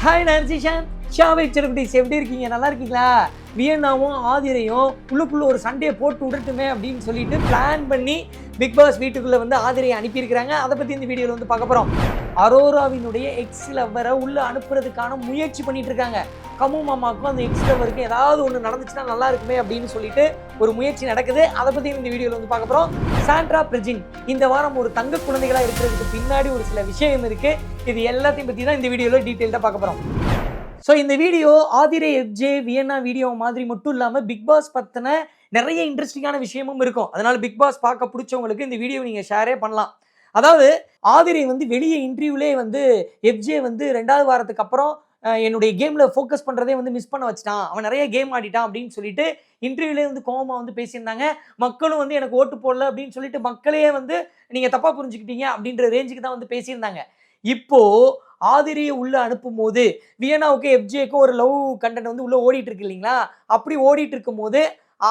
Hi Nancy Shawn ஷாவேக் celebrities எப்படி இருக்கீங்க? நல்லா இருக்கீங்களா? வியன்னாவும் ஆதிரையும் உள்ளுக்குள்ள ஒரு சண்டையை போட்டு விடட்டுமே அப்படின்னு சொல்லிட்டு பிளான் பண்ணி பிக் பாஸ் வீட்டுக்குள்ள வந்து ஆதிரையை அனுப்பியிருக்கிறாங்க. அதை பத்தி இந்த வீடியோவில் வந்து பார்க்க போறோம். அரோராவினுடைய எக்ஸ் லவ்வரை உள்ள அனுப்புறதுக்கான முயற்சி பண்ணிட்டு இருக்காங்க. கமு மாமாவுக்கும் அந்த எக்ஸ் லவ்வருக்கும் ஏதாவது ஒன்று நடந்துச்சுன்னா நல்லா இருக்குமே அப்படின்னு சொல்லிட்டு ஒரு முயற்சி நடக்குது. அதை பத்தி இந்த வீடியோவில் வந்து பார்க்க போறோம். சாண்ட்ரா பிரஜின் இந்த வாரம் ஒரு தங்க குழந்தைகளா இருக்கிறதுக்கு பின்னாடி ஒரு சில விஷயம் இருக்கு. இது எல்லாத்தையும் பத்தி தான் இந்த வீடியோவில் டீட்டெயில்டாக பார்க்க போறோம். ஸோ இந்த video Aathirai FJ Vienna video மாதிரி மட்டும் இல்லாமல் பிக் பாஸ் பற்றின நிறைய இன்ட்ரெஸ்டிங்கான விஷயமும் இருக்கும். அதனால பிக் பாஸ் பார்க்க பிடிச்சவங்களுக்கு இந்த வீடியோ நீங்கள் ஷேரே பண்ணலாம். அதாவது ஆதிரை வந்து வெளியே இன்டர்வியூலே வந்து எஃப்ஜே வந்து 2வது வாரத்துக்கு அப்புறம் என்னுடைய கேமில் ஃபோக்கஸ் பண்ணுறதே வந்து மிஸ் பண்ண வச்சிட்டான், அவன் நிறைய கேம் ஆடிட்டான் அப்படின்னு சொல்லிட்டு இன்டர்வியூலே வந்து கோவமாக வந்து பேசியிருந்தாங்க. மக்களும் வந்து எனக்கு ஓட்டு போடல அப்படின்னு சொல்லிட்டு மக்களையே வந்து நீங்கள் தப்பாக புரிஞ்சுக்கிட்டீங்க அப்படின்ற ரேஞ்சுக்கு தான் வந்து பேசியிருந்தாங்க. இப்போ ஆதிரியை உள்ள அனுப்பும் போது வியன்னாவுக்கு எஃப்ஜேக்கும் ஒரு லவ் கண்டென்ட் வந்து உள்ள ஓடிட்டு இருக்கு இல்லைங்களா? அப்படி ஓடிட்டு இருக்கும் போது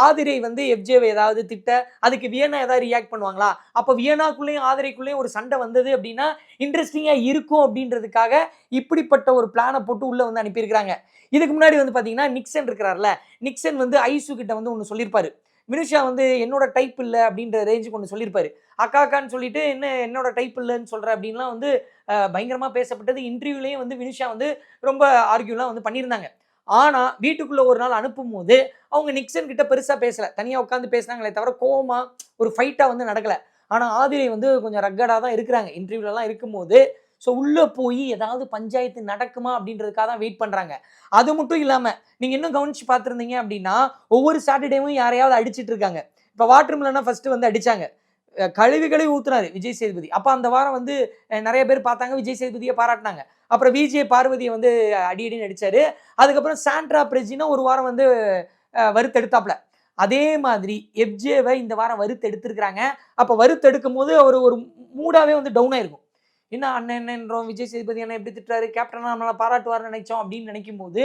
ஆதிரை வந்து எஃப்ஜேவை ஏதாவது திட்ட அதுக்கு வியன்னா ஏதாவது ரியாக்ட் பண்ணுவாங்களா? அப்போ வியன்னாக்குள்ளேயும் ஆதிரைக்குள்ளேயும் ஒரு சண்டை வந்தது அப்படின்னா இன்ட்ரெஸ்டிங்காக இருக்கும் அப்படின்றதுக்காக இப்படிப்பட்ட ஒரு பிளானை போட்டு உள்ள வந்து அனுப்பியிருக்கிறாங்க. இதுக்கு முன்னாடி வந்து பார்த்தீங்கன்னா நிக்சன் இருக்கிறார்ல, நிக்சன் வந்து ஐசு கிட்ட வந்து ஒன்று சொல்லியிருப்பாரு. வினுஷா வந்து என்னோட டைப் இல்லை அப்படின்ற ரேஞ்சுக்கு ஒன்று சொல்லியிருப்பாரு. அக்காக்கான்னு சொல்லிட்டு என்னோட டைப் இல்லைன்னு சொல்ற அப்படின்லாம் வந்து பயங்கரமாக பேசப்பட்டது. இன்டர்வியூலையும் வந்து வினுஷா வந்து ரொம்ப ஆர்கியூலாம் வந்து பண்ணியிருந்தாங்க. ஆனால் வீட்டுக்குள்ளே ஒரு நாள் அனுப்பும் போது அவங்க நிக்சன் கிட்ட பெருசாக பேசலை, தனியாக உட்காந்து பேசினாங்களே தவிர கோவமா ஒரு ஃபைட்டாக வந்து நடக்கலை. ஆனால் ஆதிரை வந்து கொஞ்சம் ரக்கடாக தான் இருக்கிறாங்க இன்டர்வியூலலாம் இருக்கும்போது. ஸோ உள்ளே போய் ஏதாவது பஞ்சாயத்து நடக்குமா அப்படின்றதுக்காக தான் வெயிட் பண்ணுறாங்க. அது மட்டும் இல்லாமல் நீங்கள் இன்னும் கவனிச்சு பார்த்துருந்தீங்க அப்படின்னா ஒவ்வொரு சாட்டர்டேவும் யாரையாவது அடிச்சிட்டு இருக்காங்க. இப்போ வாட்டர் மில்லனா ஃபர்ஸ்ட் வந்து அடிச்சாங்க, கழுவி ஊத்துனாரு விஜய் சேதுபதி. அப்போ அந்த வாரம் வந்து நிறைய பேர் பார்த்தாங்க, விஜய் சேதுபதியை பாராட்டினாங்க. அப்புறம் விஜய் பார்வதியை வந்து அடின்னு அடிச்சாரு. அதுக்கப்புறம் சாண்ட்ரா பிரஜினா ஒரு வாரம் வந்து வறுத்தெடுத்தாப்ல. அதே மாதிரி எஃப்ஜேவை இந்த வாரம் வறுத்தெடுத்திருக்கிறாங்க. அப்போ வறுத்தெடுக்கும் போது அவர் ஒரு மூடாவே வந்து டவுன் ஆயிருக்கும். என்ன அண்ணன் என்னன்றோம், விஜய் சேதுபதி என்ன எப்படி திட்டுறாரு, கேப்டனா நம்மளை பாராட்டுவார்னு நினைச்சோம் அப்படின்னு நினைக்கும் போது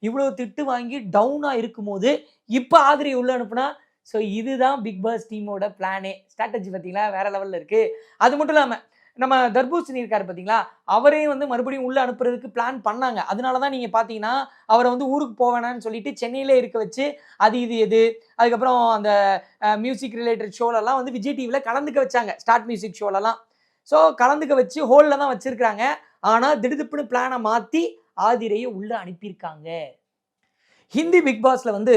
இவ்வளவு திட்டு வாங்கி டவுனா இருக்கும் போது இப்போ ஆதிரை உள்ள அனுப்புனா, ஸோ இதுதான் பிக் பாஸ் டீமோட பிளானே. ஸ்ட்ராட்டஜி பார்த்தீங்களா வேற லெவலில் இருக்கு. அது மட்டும் இல்லாமல் நம்ம தர்பூசணி இருக்காரு பார்த்தீங்களா, அவரையும் வந்து மறுபடியும் உள்ள அனுப்புறதுக்கு பிளான் பண்ணாங்க. அதனால தான் நீங்கள் பார்த்தீங்கன்னா அவரை வந்து ஊருக்கு போவேனான்னு சொல்லிட்டு சென்னையிலே இருக்க வச்சு அது இது எது அதுக்கப்புறம் அந்த மியூசிக் ரிலேட்டட் ஷோலெல்லாம் வந்து விஜய் டிவியில் கலந்துக்க வச்சாங்க. ஸ்டார்ட் மியூசிக் ஷோலெல்லாம் ஸோ கலந்துக்க வச்சு ஹோலில் தான் வச்சிருக்கிறாங்க. ஆனால் திடுதிப்புன்னு பிளானை மாற்றி ஆதிரையை உள்ள அனுப்பியிருக்காங்க. ஹிந்தி பிக் பாஸ்ல வந்து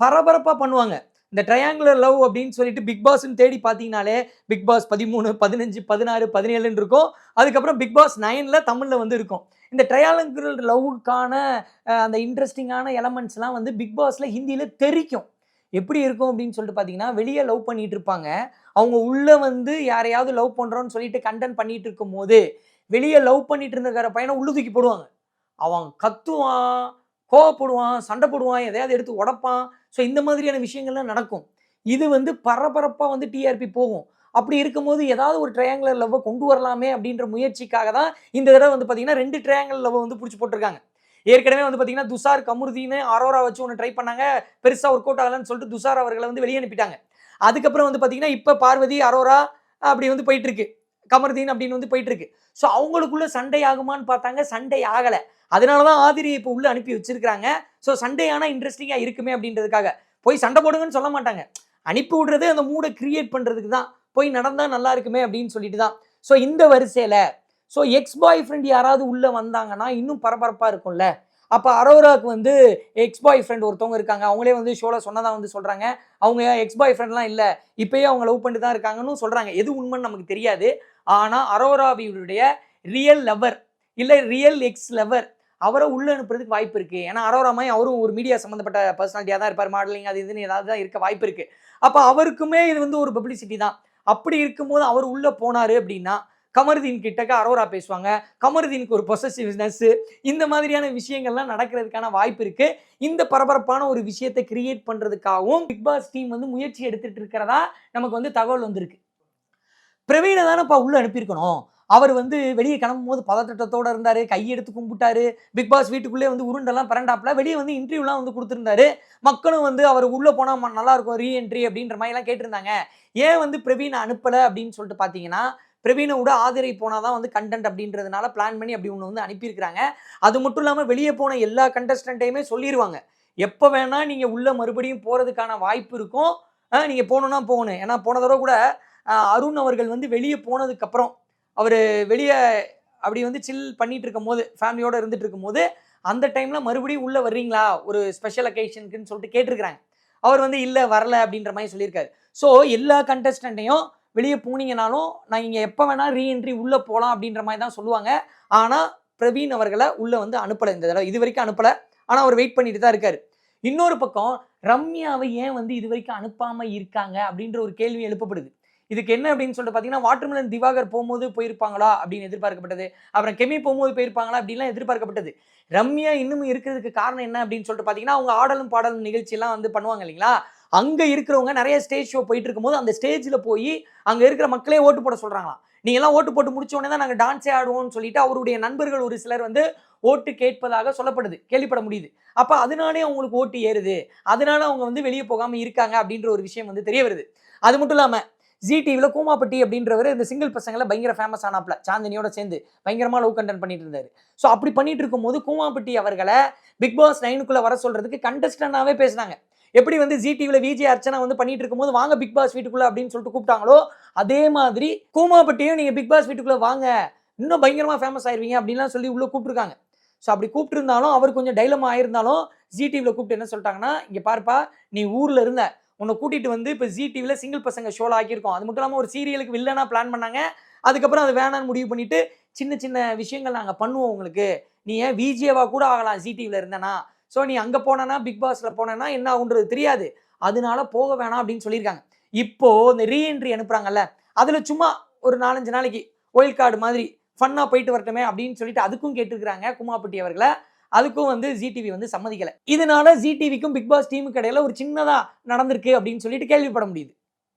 பரபரப்பாக பண்ணுவாங்க. இந்த ட்ரையாங்குலர் லவ் அப்படின்னு சொல்லிட்டு பிக் பாஸ்ன்னு தேடி பார்த்தீங்கனாலே பிக் பாஸ் 13, 15, 16, 17 இருக்கும். அதுக்கப்புறம் பிக் பாஸ் 9ல் தமிழில் வந்து இருக்கும். இந்த ட்ரையாங்குலர் லவ்வுக்கான அந்த இன்ட்ரெஸ்டிங்கான எலமெண்ட்ஸ்லாம் வந்து பிக் பாஸில் ஹிந்தியில் தெரிக்கும். எப்படி இருக்கும் அப்படின்னு சொல்லிட்டு பார்த்தீங்கன்னா, வெளியே லவ் பண்ணிட்டு இருப்பாங்க. அவங்க உள்ள வந்து யாரையாவது லவ் பண்ணுறோன்னு சொல்லிட்டு கண்டென்ட் பண்ணிட்டு இருக்கும் போது வெளியே லவ் பண்ணிட்டு இருந்திருக்கிற பையனை உள்ள தூக்கி போடுவாங்க. அவன் கத்துவான், கோவப்படுவான், சண்டை போடுவான், எதையாவது எடுத்து உடைப்பான். ஸோ இந்த மாதிரியான விஷயங்கள்லாம் நடக்கும். இது வந்து பரபரப்பாக வந்து டிஆர்பி போகும். அப்படி இருக்கும்போது ஏதாவது ஒரு ட்ரையாங்குலர் லவ்வை கொண்டு வரலாமே அப்படின்ற முயற்சிக்காக தான் இந்த தடவை வந்து பார்த்தீங்கன்னா 2 ட்ரையாங்குலர் லவ்வை வந்து பிடிச்சி போட்டிருக்காங்க. ஏற்கனவே வந்து பார்த்தீங்கன்னா துஷார் கமருதீன் அரோரா வச்சு ஒன்று ட்ரை பண்ணாங்க, பெருசாக ஒர்க் அவுட் ஆகலன்னு சொல்லிட்டு துஷார் அவர்களை வந்து வெளியே அனுப்பிட்டாங்க. அதுக்கப்புறம் வந்து பார்த்தீங்கன்னா இப்போ பார்வதி அரோரா அப்படி வந்து போயிட்டு இருக்கு, கமருதீன் அப்படின்னு வந்து போயிட்டு இருக்கு. ஸோ அவங்களுக்குள்ள சண்டை ஆகுமான்னு பார்த்தாங்க, சண்டை ஆகலை. அதனால தான் ஆதிரியை இப்போ உள்ள அனுப்பி வச்சிருக்காங்க. ஸோ சண்டே ஆனால் இன்ட்ரெஸ்டிங்காக இருக்குமே அப்படின்றதுக்காக. போய் சண்டை போடுங்கன்னு சொல்ல மாட்டாங்க, அனுப்பி விடுறது அந்த மூடை கிரியேட் பண்ணுறதுக்கு தான். போய் நடந்தால் நல்லா இருக்குமே அப்படின்னு சொல்லிட்டு தான். ஸோ இந்த வரிசையில் ஸோ எக்ஸ் பாய் ஃப்ரெண்ட் யாராவது உள்ளே வந்தாங்கன்னா இன்னும் பரபரப்பாக இருக்கும்ல. அப்போ அரோராவுக்கு வந்து எக்ஸ் பாய் ஃப்ரெண்ட் ஒருத்தவங்க இருக்காங்க. அவங்களே வந்து ஷோவில் சொன்னதாக வந்து சொல்கிறாங்க. அவங்க எக்ஸ் பாய் ஃப்ரெண்ட்லாம் இல்லை, இப்போயே அவங்க லவ் பண்ணிட்டு தான் இருக்காங்கன்னு சொல்கிறாங்க. எது உண்மைன்னு நமக்கு தெரியாது. ஆனால் அரோராவியுடைய ரியல் லவர் இல்லை ரியல் எக்ஸ் லவர் அவரை உள்ள அனுப்புறதுக்கு வாய்ப்பு இருக்குது. ஏன்னா அரோரா மாதிரி அவரும் ஒரு மீடியா சம்மந்தப்பட்ட பர்சனாலிட்டியாக தான் இருப்பார், மாடலிங் அது இதுன்னு ஏதாவது தான் இருக்க வாய்ப்பு இருக்குது. அப்போ அவருக்குமே இது வந்து ஒரு பப்ளிசிட்டி தான். அப்படி இருக்கும்போது அவர் உள்ளே போனார் அப்படின்னா கமருதீன் கிட்டக்க அரோரா பேசுவாங்க, கமருதீனுக்கு ஒரு பொசசிவ்னஸ், இந்த மாதிரியான விஷயங்கள்லாம் நடக்கிறதுக்கான வாய்ப்பு இருக்கு. இந்த பரபரப்பான ஒரு விஷயத்தை கிரியேட் பண்றதுக்காகவும் பிக் பாஸ் டீம் வந்து முயற்சி எடுத்துட்டு இருக்கிறதா நமக்கு வந்து தகவல் வந்திருக்கு. பிரவீனை தானப்பா உள்ள அனுப்பியிருக்கணும். அவர் வந்து வெளியே கிளம்பும் போது பதட்டத்தோட இருந்தாரு, கையெடுத்து கும்பிட்டாரு. பிக் பாஸ் வீட்டுக்குள்ளே வந்து உருண்டெல்லாம் பரண்டாப்ல வெளியே வந்து இன்டர்வியூலாம் வந்து கொடுத்துருந்தாரு. மக்களும் வந்து அவர் உள்ள போனா நல்லா இருக்கும் ரீஎன்ட்ரி அப்படின்ற மாதிரி எல்லாம் கேட்டிருந்தாங்க. ஏன் வந்து பிரவீனை அனுப்பல அப்படின்னு சொல்லிட்டு பார்த்தீங்கன்னா, பிரவீனை விட ஆதிரை போனால் தான் வந்து கண்டென்ட் அப்படின்றதுனால பிளான் பண்ணி அப்படி ஒன்று வந்து அனுப்பியிருக்கிறாங்க. அது மட்டும் இல்லாமல் வெளியே போன எல்லா கண்டஸ்டன்ட்டையுமே சொல்லிடுவாங்க, எப்போ வேணால் நீங்கள் உள்ள மறுபடியும் போகிறதுக்கான வாய்ப்பு இருக்கும், நீங்கள் போகணுன்னா போகணும். ஏன்னா போன தடவை கூட அருண் அவர்கள் வந்து வெளியே போனதுக்கப்புறம் அவர் வெளியே அப்படி வந்து சில் பண்ணிட்டு இருக்கும் போது ஃபேமிலியோடு இருந்துட்டு இருக்கும் போது அந்த டைமில் மறுபடியும் உள்ளே வர்றீங்களா ஒரு ஸ்பெஷல் அக்கேஷனுக்குன்னு சொல்லிட்டு கேட்டிருக்கிறாங்க. அவர் வந்து இல்லை வரல அப்படின்ற மாதிரி சொல்லியிருக்காரு. ஸோ எல்லா கண்டஸ்டண்ட்டையும் வெளியே போனீங்கனாலும் நான் இங்கே எப்போ வேணால் ரீஎன்ட்ரி உள்ளே போகலாம் அப்படின்ற மாதிரி தான் சொல்லுவாங்க. ஆனால் பிரவீன் அவர்களை உள்ளே வந்து அனுப்பலை, இந்த தடவை இது வரைக்கும் அனுப்பலை. ஆனால் அவர் வெயிட் பண்ணிட்டு தான் இருக்காரு. இன்னொரு பக்கம் ரம்யாவை ஏன் வந்து இது வரைக்கும் அனுப்பாமல் இருக்காங்க அப்படின்ற ஒரு கேள்வி எழுப்பப்படுது. இதுக்கு என்ன அப்படின்னு சொல்லிட்டு பார்த்தீங்கன்னா, வாட்டர்மெலன் திவாகர் போகும்போது போயிருப்பாங்களா அப்படின்னு எதிர்பார்க்கப்பட்டது. அப்புறம் கெமி போகும்போது போயிருப்பாங்களா அப்படின்லாம் எதிர்பார்க்கப்பட்டது. ரம்யா இன்னும் இருக்கிறதுக்கு காரணம் என்ன அப்படின்னு சொல்லிட்டு பார்த்தீங்கன்னா, அவங்க ஆடலும் பாடலும் நிகழ்ச்சியெல்லாம் வந்து பண்ணுவாங்க இல்லைங்களா, அங்கே இருக்கிறவங்க நிறைய ஸ்டேஜ் ஷோ போயிட்டு இருக்கும்போது அந்த ஸ்டேஜில் போய் அங்கே இருக்கிற மக்களே ஓட்டு போட சொல்கிறாங்களாம். நீங்கள்லாம் ஓட்டு போட்டு முடிச்ச உடனே தான் நாங்கள் டான்ஸே ஆடுவோம்னு சொல்லிட்டு அவருடைய நண்பர்கள் ஒரு சிலர் வந்து ஓட்டு கேட்பதாக சொல்லப்படுது, கேள்விப்பட முடியுது. அப்போ அதனாலே அவங்களுக்கு ஓட்டு ஏறுது, அதனால அவங்க வந்து வெளியே போகாமல் இருக்காங்க அப்படின்ற ஒரு விஷயம் வந்து தெரிய வருது. அது மட்டும் இல்லாமல் ஜி டிவியில் கூமாப்பட்டி அப்படின்றவர் இந்த சிங்கிள் பசங்களை பயங்கர ஃபேமஸ் ஆனாப்ல, சாந்தினியோட சேர்ந்து பயங்கரமாக லவ் கண்டென்ட் பண்ணிட்டு இருந்தாரு. ஸோ அப்படி பண்ணிட்டு இருக்கும்போது கூமாப்பட்டி அவர்களை பிக் பாஸ் 9க்குள்ளே வர சொல்றதுக்கு கண்டஸ்டன்டாகவே பேசினாங்க. எப்படி வந்து ஜி டிவியில் விஜய் அர்ச்சனா வந்து பண்ணிட்டு இருக்கும்போது வாங்க பிக் பாஸ் வீட்டுக்குள்ள அப்படின்னு சொல்லிட்டு கூப்பிட்டாங்களோ, அதே மாதிரி கூமாப்பட்டியும் நீங்கள் பிக் பாஸ் வீட்டுக்குள்ள வாங்க இன்னும் பயங்கரமாக ஃபேமஸ் ஆயிருவீங்க அப்படின்லாம் சொல்லி உள்ள கூப்பிட்டுருக்காங்க. ஸோ அப்படி கூப்பிட்டுருந்தாலும் அவர் கொஞ்சம் டைலமா ஆயிருந்தாலும் ஜி டிவியில் கூப்பிட்டு என்ன சொல்லிட்டாங்கன்னா, இங்கே பார்ப்பா நீ ஊரில் இருந்த உன்னை கூட்டிகிட்டு வந்து இப்போ ஜி டிவியில் சிங்கிள் பசங்க ஷோவில் ஆக்கியிருக்கோம். அது மட்டும் இல்லாமல் ஒரு சீரியலுக்கு வில்லனா பிளான் பண்ணாங்க. அதுக்கப்புறம் அது வேணான்னு முடிவு பண்ணிட்டு சின்ன சின்ன விஷயங்கள் நாங்கள் பண்ணுவோம் உங்களுக்கு, நீ ஏன் விஜேவா கூட ஆகலாம் ஜி டிவியில் இருந்தனா, ஸோ நீ அங்கே போனேன்னா பிக் பாஸில் போனேன்னா என்ன ஆகுன்றது தெரியாது, அதனால போக வேணாம் அப்படின்னு சொல்லியிருக்காங்க. இப்போது இந்த ரீஎன்ட்ரி அனுப்புகிறாங்கல்ல, அதில் சும்மா ஒரு 4-5 நாளைக்கு ஒயில் கார்டு மாதிரி ஃபன்னாக போயிட்டு வரட்டுமே அப்படின்னு சொல்லிட்டு அதுக்கும் கேட்டுருக்கிறாங்க குமாப்பட்டி அவர்களை. அதுக்கும் வந்து ஜி டிவி வந்து சம்மதிக்கலை. இதனால ஜி டிவிக்கும் பிக் பாஸ் டீமுக்கு இடையில ஒரு சின்னதாக நடந்திருக்கு அப்படின்னு சொல்லிட்டு கேள்விப்பட முடியுது.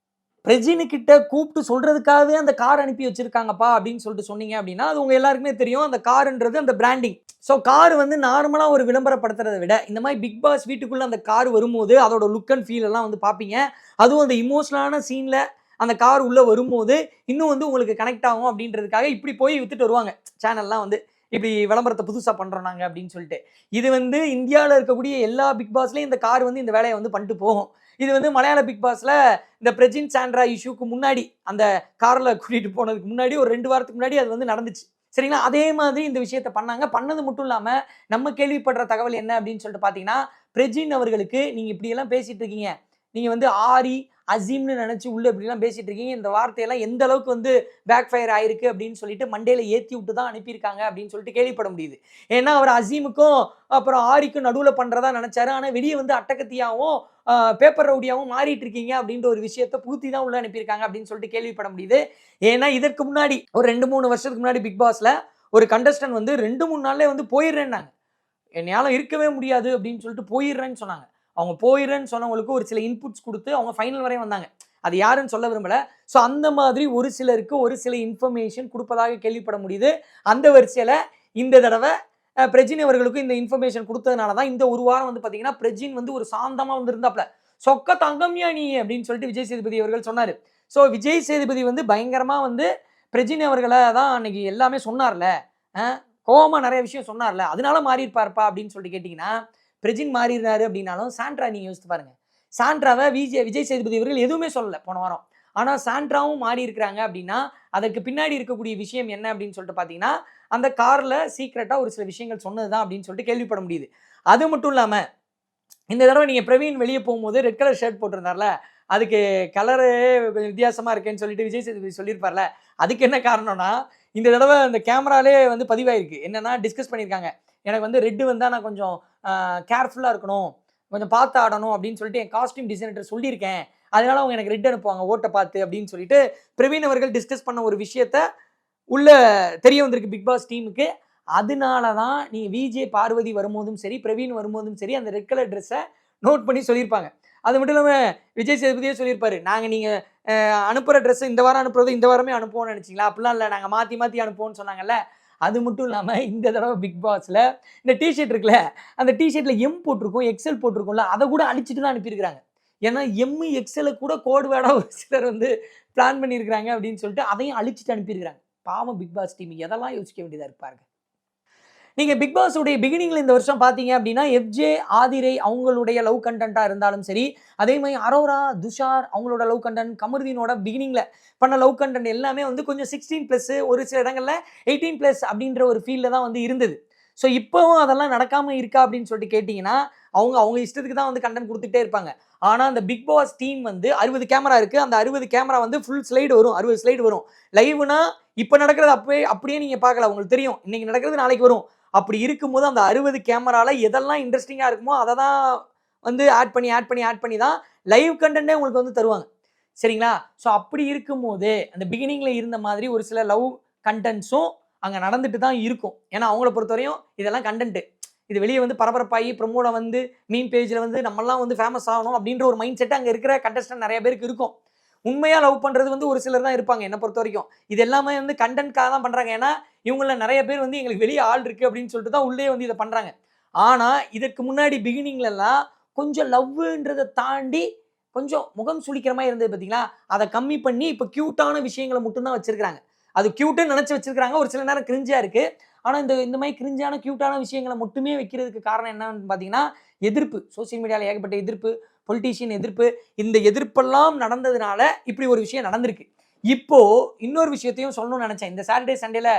பிரஜினுக்கிட்ட கூப்பிட்டு சொல்றதுக்காகவே அந்த கார் அனுப்பி வச்சிருக்காங்கப்பா அப்படின்னு சொல்லிட்டு சொன்னீங்க அப்படின்னா, அது உங்க எல்லாருக்குமே தெரியும். அந்த காருன்றது அந்த பிராண்டிங். ஸோ கார் வந்து நார்மலாக ஒரு விளம்பரப்படுத்துறதை விட இந்த மாதிரி பிக் பாஸ் வீட்டுக்குள்ளே அந்த கார் வரும்போது அதோட லுக் அண்ட் ஃபீல் எல்லாம் வந்து பார்ப்பீங்க. அதுவும் அந்த இமோஷனலான சீனில் அந்த கார் உள்ளே வரும்போது இன்னும் வந்து உங்களுக்கு கனெக்ட் ஆகும் அப்படின்றதுக்காக இப்படி போய் வித்துட்டு வருவாங்க சேனல்லாம் வந்து, இப்படி விளம்பரத்தை புதுசாக பண்ணுறோம் நாங்கள் அப்படின்னு சொல்லிட்டு. இது வந்து இந்தியாவில் இருக்கக்கூடிய எல்லா பிக் பாஸ்லேயும் இந்த கார் வந்து இந்த வேலையை வந்து பண்ணிட்டு போகும். இது வந்து மலையாள பிக் பாஸில் இந்த பிரஜின் சாண்ட்ரா இஷ்யூக்கு முன்னாடி அந்த காரில் கூட்டிகிட்டு போனதுக்கு முன்னாடி ஒரு 2 வாரத்துக்கு முன்னாடி அது வந்து நடந்துச்சு சரிங்களா. அதே மாதிரி இந்த விஷயத்த பண்ணாங்க. பண்ணது மட்டும் இல்லாமல் நம்ம கேள்விப்படுற தகவல் என்ன அப்படின்னு சொல்லிட்டு பார்த்தீங்கன்னா, பிரஜின் அவர்களுக்கு நீங்கள் இப்படியெல்லாம் பேசிகிட்டு இருக்கீங்க, நீங்கள் வந்து ஆரி அசீம்னு நினச்சி உள்ள இப்படிலாம் பேசிகிட்டு இருக்கீங்க, இந்த வார்த்தையெல்லாம் எந்த அளவுக்கு வந்து பேக் ஃபயர் ஆயிருக்கு அப்படின்னு சொல்லிட்டு மண்டேல ஏற்றி விட்டு தான் அனுப்பியிருக்காங்க அப்படின்னு சொல்லிட்டு கேள்விப்பட முடியுது. ஏன்னா அவர் அசீமுக்கும் அப்புறம் ஆரிக்கும் நடுவில் பண்ணுறதா நினச்சாரு. ஆனால் வெளியே வந்து அட்டகத்தியாகவும் பேப்பர் ரவுடியாகவும் மாறிட்டு இருக்கீங்க அப்படின்ற ஒரு விஷயத்த பூத்தி தான் உள்ள அனுப்பியிருக்காங்க அப்படின்னு சொல்லிட்டு கேள்விப்பட முடியுது. ஏன்னா இதற்கு முன்னாடி ஒரு 2-3 வருஷத்துக்கு முன்னாடி பிக் பாஸ்ல ஒரு கண்டஸ்டன்ட் வந்து 2-3 நாள்லேயே வந்து போயிடுறேன்னாங்க, என்னால் இருக்கவே முடியாது அப்படின்னு சொல்லிட்டு போயிடுறேன்னு சொன்னாங்க. அவங்க போயிடுறேன்னு சொன்னவங்களுக்கு ஒரு சில இன்புட்ஸ் கொடுத்து அவங்க ஃபைனல் வரையும் வந்தாங்க. அது யாருன்னு சொல்ல விரும்பலை. ஸோ அந்த மாதிரி ஒரு சிலருக்கு ஒரு சில இன்ஃபர்மேஷன் கொடுப்பதாக கேள்விப்பட முடியுது. அந்த வரிசையில் இந்த தடவை பிரஜின் அவர்களுக்கும் இந்த இன்ஃபர்மேஷன் கொடுத்ததுனால தான் இந்த ஒரு வாரம் வந்து பார்த்தீங்கன்னா பிரஜின் வந்து ஒரு சாந்தமாக வந்து இருந்தாப்ல. சொக்க தங்கம்யா நீ அப்படின்னு சொல்லிட்டு விஜய் சேதுபதி அவர்கள் சொன்னார். ஸோ விஜய் சேதுபதி வந்து பயங்கரமாக வந்து பிரஜின் அவர்களை தான் அன்னைக்கு எல்லாமே சொன்னார்ல, கோவமாக நிறைய விஷயம் சொன்னார்ல, அதனால மாறி இருப்பார்ப்பா அப்படின்னு சொல்லிட்டு கேட்டிங்கன்னா, பிரஜின் மாறிடுறாரு அப்படின்னாலும் சாண்ட்ரா நீங்கள் யோசித்து பாருங்கள். சாண்ட்ராவை விஜய் சேதுபதி அவர்கள் எதுவுமே சொல்லலை போன வாரம். ஆனால் சாண்ட்ராவும் மாறி இருக்கிறாங்க அப்படின்னா அதற்கு பின்னாடி இருக்கக்கூடிய விஷயம் என்ன அப்படின்னு சொல்லிட்டு பார்த்தீங்கன்னா, அந்த காரில் சீக்ரெட்டாக ஒரு சில விஷயங்கள் சொன்னது தான் அப்படின்னு சொல்லிட்டு கேள்விப்பட முடியுது. அது மட்டும் இல்லாமல் இந்த தடவை நீங்கள் பிரவீன் வெளியே போகும்போது ரெட் கலர் ஷர்ட் போட்டிருந்தார்ல, அதுக்கு கலரு கொஞ்சம் வித்தியாசமாக இருக்கேன்னு சொல்லிட்டு விஜய் சேதுபதி சொல்லியிருப்பார்ல, அதுக்கு என்ன காரணம்னா இந்த தடவை அந்த கேமராலே வந்து பதிவாயிருக்கு. என்னென்னா டிஸ்கஸ் பண்ணியிருக்காங்க, எனக்கு வந்து ரெட்டு வந்தால் நான் கொஞ்சம் கேர்ஃபுல்லாக இருக்கணும், கொஞ்சம் பார்த்து ஆடணும் அப்படின்னு சொல்லிட்டு என் காஸ்டியூம் டிசைனர் சொல்லியிருக்கேன், அதனால அவங்க எனக்கு ரெட் அனுப்புவாங்க ஓட்டை பார்த்து அப்படின்னு சொல்லிட்டு பிரவீன் அவர்கள் டிஸ்கஸ் பண்ண ஒரு விஷயத்த உள்ள தெரிய வந்திருக்கு பிக் பாஸ் டீமுக்கு. அதனால தான் நீங்கள் விஜே பார்வதி வரும்போதும் சரி பிரவீன் வரும்போதும் சரி அந்த ரெட் கலர் ட்ரெஸ்ஸை நோட் பண்ணி சொல்லியிருப்பாங்க. அது மட்டும் இல்லாமல் விஜய் சேதுபதியே சொல்லியிருப்பாரு, நாங்கள் நீங்கள் அனுப்புகிற ட்ரெஸ்ஸை இந்த வாரம் அனுப்புறது இந்த வாரமே அனுப்புவோம்னு நினச்சிங்களா, அப்படிலாம் இல்லை, நாங்கள் மாற்றி மாற்றி அனுப்புவோம்னு சொன்னாங்கல்ல. அது மட்டும் இல்லாமல் இந்த தடவை பிக் பாஸில் இந்த டிஷர்ட் இருக்குல்ல, அந்த டிஷர்ட்டில் எம் போட்டிருக்கும் எக்ஸல் போட்டிருக்கும்ல, அதை கூட அழிச்சிட்டு தான் அனுப்பியிருக்கிறாங்க. ஏன்னா எக்ஸல கூட கோடு வேடா ஒரு சிலர் வந்து பிளான் பண்ணியிருக்கிறாங்க அப்படின்னு சொல்லிட்டு அதையும் அழிச்சிட்டு அனுப்பியிருக்கிறாங்க. பாவம் பிக் பாஸ் டீம் எதெல்லாம் யோசிக்க வேண்டியதாக இருப்பாருங்க. நீங்கள் பிக் பாஸ் உடைய பிகினிங்கில் இந்த வருஷம் பார்த்தீங்க அப்படின்னா எஃப்ஜே ஆதிரை அவங்களுடைய லவ் கண்டென்ட்டாக இருந்தாலும் சரி, அதே மாதிரி அரோரா துஷார் அவங்களோட லவ் கண்டென்ட், கமருதீனோட பிகினிங்கில் பண்ண லவ் கண்டென்ட் எல்லாமே வந்து கொஞ்சம் 16+ ஒரு சில இடங்களில் 18+ அப்படின்ற ஒரு ஃபீல்டில் தான் வந்து இருந்தது. ஸோ இப்போவும் அதெல்லாம் நடக்காமல் இருக்கா அப்படின்னு சொல்லிட்டு கேட்டிங்கன்னா அவங்க இஷ்டத்துக்கு தான் வந்து கண்டென்ட் கொடுத்துட்டே இருப்பாங்க. ஆனால் அந்த பிக் பாஸ் டீம் வந்து 60 கேமரா இருக்குது. அந்த 60 கேமரா வந்து ஃபுல் ஸ்லைடு வரும், 60 ஸ்லைடு வரும். லைவ்னா இப்போ நடக்கிறது அப்படியே நீங்கள் பார்க்கல, உங்களுக்கு தெரியும் இன்னைக்கு நடக்கிறது நாளைக்கு வரும். அப்படி இருக்கும்போது அந்த 60 கேமரால எதெல்லாம் இன்ட்ரெஸ்டிங்காக இருக்குமோ அதை தான் வந்து ஆட் பண்ணி தான் லைவ் கண்டென்ட்டே உங்களுக்கு வந்து தருவாங்க. சரிங்களா? ஸோ அப்படி இருக்கும்போது அந்த பிகினிங்கில் இருந்த மாதிரி ஒரு சில லவ் கண்டென்ட்ஸும் அங்கே நடந்துட்டு தான் இருக்கும். ஏன்னா அவங்கள பொறுத்தவரையும் இதெல்லாம் கண்டென்ட்டு, இது வெளியே வந்து பரபரப்பாகி ப்ரொமோல வந்து மீன் பேஜில் வந்து நம்மளாம் வந்து ஃபேமஸ் ஆகணும் அப்படின்ற ஒரு மைண்ட் செட்டு அங்கே இருக்கிற கண்டஸ்டன்ட் நிறைய பேருக்கு இருக்கும். உண்மையாக லவ் பண்ணுறது வந்து ஒரு சிலர் தான் இருப்பாங்க என்னை பொறுத்த வரைக்கும். இது எல்லாமே வந்து கண்டென்ட்காக தான் பண்ணுறாங்க. ஏன்னா இவங்கள நிறைய பேர் வந்து எங்களுக்கு வெளியே ஆள் இருக்குது அப்படின்னு சொல்லிட்டு தான் உள்ளே வந்து இதை பண்ணுறாங்க. ஆனால் இதற்கு முன்னாடி பிகினிங்லலாம் கொஞ்சம் லவ்ன்றதை தாண்டி கொஞ்சம் முகம் சுளிக்கிற மாதிரி இருந்தது பார்த்தீங்களா, அதை கம்மி பண்ணி இப்போ க்யூட்டான விஷயங்களை மட்டும்தான் வச்சிருக்காங்க. அது க்யூட்டுன்னு நினச்சி வச்சிருக்காங்க. ஒரு சில நேரம் கிரிஞ்சாக இருக்குது. ஆனால் இந்த மாதிரி கிரிஞ்சான க்யூட்டான விஷயங்களை மட்டுமே வைக்கிறதுக்கு காரணம் என்னன்னு பார்த்தீங்கன்னா எதிர்ப்பு. சோசியல் மீடியாவில் ஏகப்பட்ட எதிர்ப்பு, பொலிட்டீஷியன் எதிர்ப்பு. இந்த எதிர்ப்பெல்லாம் நடந்ததுனால இப்படி ஒரு விஷயம் நடந்திருக்கு. இப்போ இன்னொரு விஷயத்தையும் சொல்லணும்னு நினைச்சேன். இந்த சாட்டர்டே சண்டேல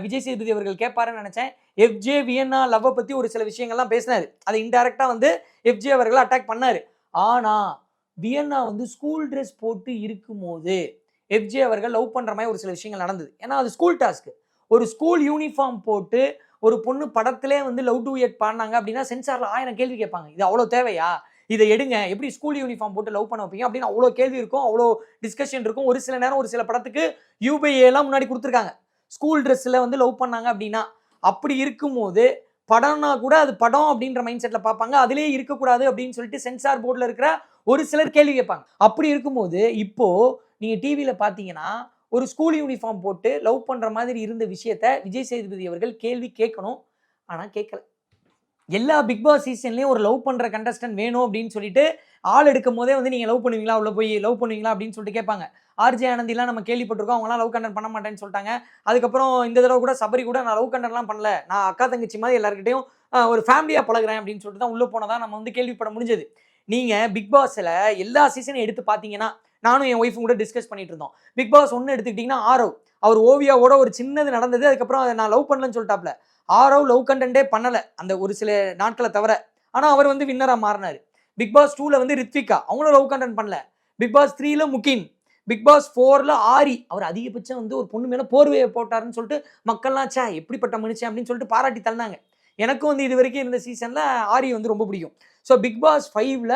விஜய் சேதுபதி அவர்கள் கேட்பாருன்னு நினைச்சேன். எஃப்ஜே வியன்னா லவ்வை பற்றி ஒரு சில விஷயங்கள்லாம் பேசினாரு. அதை இன்டைரக்டாக வந்து எஃப்ஜே அவர்களை அட்டாக் பண்ணாரு. ஆனால் வியன்னா வந்து ஸ்கூல் ட்ரெஸ் போட்டு இருக்கும்போது எஃப்ஜே அவர்கள் லவ் பண்ணுற மாதிரி ஒரு சில விஷயங்கள் நடந்தது. ஏன்னா அது ஸ்கூல் டாஸ்க்கு. ஒரு ஸ்கூல் யூனிஃபார்ம் போட்டு ஒரு பொண்ணு படத்திலே வந்து லவ் டூயட் பாடினாங்க அப்படின்னா சென்சாரில் 1000 கேள்வி கேட்பாங்க. இது அவ்வளோ தேவையா? இதை எடுங்க, எப்படி ஸ்கூல் யூனிஃபார்ம் போட்டு லவ் பண்ண வைப்பீங்க அப்படின்னு அவ்வளோ கேள்வி இருக்கும், அவ்வளோ டிஸ்கஷன் இருக்கும். ஒரு சில நேரம் ஒரு சில படத்துக்கு யூபிஏலாம் முன்னாடி கொடுத்துருக்காங்க, ஸ்கூல் ட்ரெஸ்ஸில் வந்து லவ் பண்ணாங்க அப்படின்னா. அப்படி இருக்கும்போது படம்னா கூட அது படம் அப்படின்ற மைண்ட் செட்டில் பார்ப்பாங்க. அதிலே இருக்கக்கூடாது அப்படின்னு சொல்லிட்டு சென்சார் போர்டில் இருக்கிற ஒரு சிலர் கேள்வி கேட்பாங்க. அப்படி இருக்கும்போது இப்போது நீங்கள் டிவியில் பார்த்தீங்கன்னா ஒரு ஸ்கூல் யூனிஃபார்ம் போட்டு லவ் பண்ணுற மாதிரி இருந்த விஷயத்த விஜய் சேதுபதி அவர்கள் கேள்வி கேட்கணும், ஆனால் கேட்கல. எல்லா பிக் பாஸ் சீசன்லேயும் ஒரு லவ் பண்ணுற கண்டஸ்டன்ட் வேணும் அப்படின்னு சொல்லிட்டு ஆள் எடுக்கும் போதே வந்து நீங்கள் லவ் பண்ணுவீங்களா, உள்ள போய் லவ் பண்ணுவீங்களா அப்படின்னு சொல்லிட்டு கேட்பாங்க. ஆர்ஜே ஆனந்திலாம் நம்ம கேள்விப்பட்டிருக்கோம், அவங்களாம் லவ் கண்டென்ட் பண்ண மாட்டேன்னு சொல்லிட்டாங்க. அதுக்கப்புறம் இந்த தடவை கூட சபரி கூட நான் லவ் கண்டென்ட்லாம் பண்ணல, நான் அக்கா தங்கச்சி மாதிரி எல்லாருக்கிட்டையும் ஒரு ஃபேமிலியாக பழகுறேன் அப்படின்னு சொல்லிட்டு தான் உள்ளே போனதான் நம்ம வந்து கேள்விப்பட முடிஞ்சது. நீங்கள் பிக் பாஸில் எல்லா சீசனையும் எடுத்து பார்த்தீங்கன்னா, நானும் என் ஒய்ஃபும் கூட டிஸ்கஸ் பண்ணிட்டு இருந்தோம். பிக் பாஸ் 1 எடுத்துக்கிட்டிங்கன்னா ஆரவ், அவர் ஓவியாவோட ஒரு சின்னது நடந்தது. அதுக்கப்புறம் அதை நான் லவ் பண்ணலன்னு சொல்லிட்டாப்ல. ஆரவ் லவ் கண்டென்ட்டே பண்ணலை அந்த ஒரு சில நாட்களை தவிர. ஆனால் அவர் வந்து வின்னராக மாறினார். பிக் பாஸ் 2ல் வந்து ரித்விகா, அவங்களும் லவ் கண்டென்ட் பண்ணல. பிக் பாஸ் 3ல் முகின், பிக் பாஸ் 4ல் ஆரி, அவர் அதிகபட்சம் வந்து ஒரு பொண்ணு மேலே போர்வையை போட்டாருன்னு சொல்லிட்டு மக்கள்லாம் சே எப்படிப்பட்ட மனுஷன் அப்படின்னு சொல்லிட்டு பாராட்டி தள்ளினாங்க. எனக்கும் வந்து இது வரைக்கும் இருந்த சீசனில் ஆரி வந்து ரொம்ப பிடிக்கும். ஸோ பிக் பாஸ் 5ல்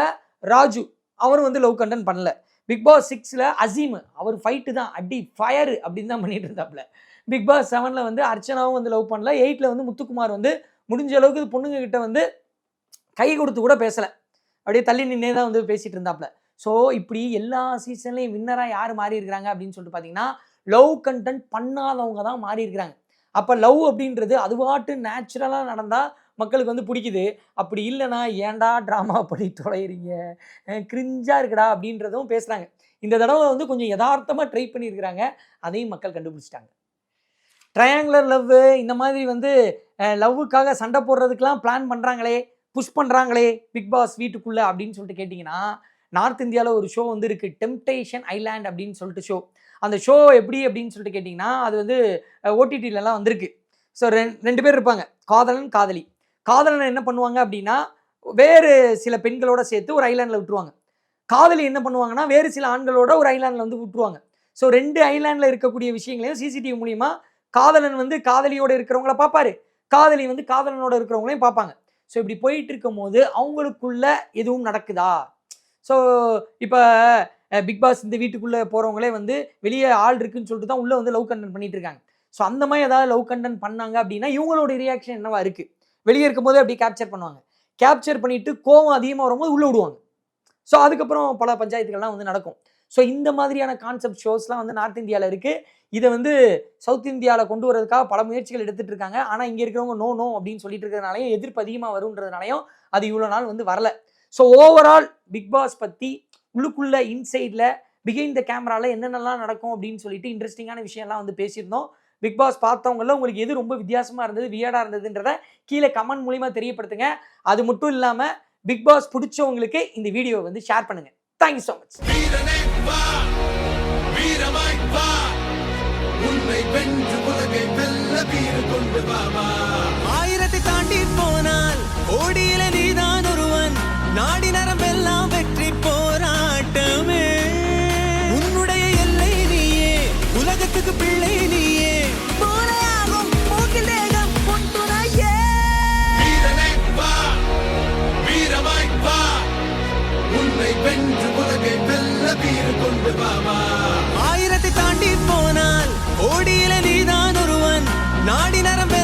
ராஜு, அவரும் வந்து லவ் கண்டென்ட் பண்ணல. பிக் பாஸ் 6ல் அசீம், அவர் ஃபைட்டு தான் அடி ஃபயர் அப்படின்னு தான் பண்ணிட்டு இருந்தாப்புல. பிக் பாஸ் 7ல் வந்து அர்ச்சனாவும் வந்து லவ் பண்ணல. 8ல் வந்து முத்துக்குமார் வந்து முடிஞ்ச அளவுக்கு பொண்ணுங்க கிட்ட வந்து கை கொடுத்து கூட பேசலை, அப்படியே தள்ளி நின்னே தான் வந்து பேசிட்டு இருந்தாப்புல. ஸோ இப்படி எல்லா சீசன்லையும் வின்னராக யார் மாறி இருக்கிறாங்க அப்படின்னு சொல்லிட்டு பார்த்தீங்கன்னா லவ் கண்டென்ட் பண்ணாதவங்க தான் மாறி இருக்கிறாங்க. அப்போ லவ் அப்படின்றது அதுவாட்டு நேச்சுரலாக நடந்தால் மக்களுக்கு வந்து பிடிக்குது. அப்படி இல்லைனா ஏன்டா ட்ராமா பண்ணி தொலைகிறீங்க, கிரிஞ்சாக இருக்குடா அப்படின்றதும் பேசுகிறாங்க. இந்த தடவை வந்து கொஞ்சம் யதார்த்தமாக ட்ரை பண்ணியிருக்கிறாங்க, அதையும் மக்கள் கண்டுபிடிச்சிட்டாங்க. ட்ரையாங்குலர் லவ் இந்த மாதிரி வந்து லவ்வுக்காக சண்டை போடுறதுக்கெலாம் பிளான் பண்ணுறாங்களே, புஷ் பண்ணுறாங்களே பிக் பாஸ் வீட்டுக்குள்ளே அப்படின்னு சொல்லிட்டு கேட்டிங்கன்னா, நார்த் இந்தியாவில் ஒரு ஷோ வந்து இருக்குது, டெம்ப்டேஷன் ஐலாண்ட் அப்படின்னு சொல்லிட்டு ஷோ. அந்த ஷோ எப்படி அப்படின்னு சொல்லிட்டு கேட்டிங்கன்னா, அது வந்து ஓடிடிலலாம் வந்திருக்கு. ஸோ ரெண்டு பேர் இருப்பாங்க, காதலன் காதலி. காதலன் என்ன பண்ணுவாங்க அப்படின்னா வேறு சில பெண்களோட சேர்த்து ஒரு ஐலாண்டில் விட்டுருவாங்க. காதலி என்ன பண்ணுவாங்கன்னா வேறு சில ஆண்களோட ஒரு ஐலாண்டில் வந்து விட்டுருவாங்க. ஸோ 2 ஐலாண்டில் இருக்கக்கூடிய விஷயங்களையும் சிசிடிவி மூலிமா காதலன் வந்து காதலியோடு இருக்கிறவங்கள பார்ப்பாரு, காதலி வந்து காதலனோட இருக்கிறவங்களையும் பார்ப்பாங்க. ஸோ இப்படி போயிட்டு இருக்கும் போது அவங்களுக்குள்ள எதுவும் நடக்குதா? ஸோ இப்போ பிக் பாஸ் இந்த வீட்டுக்குள்ளே போகிறவங்களே வந்து வெளியே ஆள் இருக்குன்னு சொல்லிட்டு தான் உள்ளே வந்து லவ் கண்டென்ட் பண்ணிட்டு இருக்காங்க. ஸோ அந்த மாதிரி ஏதாவது லவ் கண்டென்ட் பண்ணாங்க அப்படின்னா இவங்களோட ரியாக்ஷன் என்னவா இருக்குது? வெளியே இருக்கும்போது அப்படி கேப்சர் பண்ணுவாங்க. கேப்சர் பண்ணிவிட்டு கோவம் அதிகமாக வரும்போது உள்ளே விடுவாங்க. ஸோ அதுக்கப்புறம் பல பஞ்சாயத்துகள்லாம் வந்து நடக்கும். ஸோ இந்த மாதிரியான கான்செப்ட் ஷோஸ்லாம் வந்து நார்த் இந்தியாவில் இருக்குது. இதை வந்து சவுத் இந்தியாவில் கொண்டு வரதுக்காக பல முயற்சிகள் எடுத்துகிட்டு இருக்காங்க. ஆனால் இங்கே இருக்கிறவங்க நோ அப்படின்னு சொல்லிட்டு இருக்கிறதுனாலையும் எதிர்ப்பு அதிகமாக வருன்றதுனாலையும் அது இவ்வளோ நாள் வந்து வரல. ஸோ ஓவரால் பிக் பாஸ் பற்றி உள்ளுக்குள்ள இன்சைடில் பிஹைண்ட் த கேமராவில் என்னென்னலாம் நடக்கும் அப்படின்னு சொல்லிட்டு இன்ட்ரெஸ்டிங்கான விஷயம்லாம் வந்து பேசியிருந்தோம். பிக் பாஸ் பார்த்தவங்கள உங்களுக்கு எது ரொம்ப வித்தியாசமாக இருந்தது, வியர்டாக இருந்ததுன்றத கீழே கமெண்ட் மூலிமா தெரியப்படுத்துங்க. அது மட்டும் இல்லாமல் பிக் பாஸ் பிடிச்சவங்களுக்கு இந்த வீடியோவை வந்து ஷேர் பண்ணுங்கள். Thank you so much. ஆயிரத்தை தாண்டி போனால் ஓடியில நீதான் ஒருவன், நாடி நரம்பெல்லாம் வெற்றி போராட்டமே. உன்னுடைய எல்லை நீயே, உலகத்துக்கு பிள்ளை நீயே, போலையாகும் மூக்கில் தேகம் உன் துணையே. வீரமாய் வா, உன்னை வென்று உலகை வெல்ல வீறு கொண்டு வாமா. ஆயிரத்தை தாண்டி போனால் ஓடியில நீதான் ஒருவன், நாடி நரம்பெல்லாம்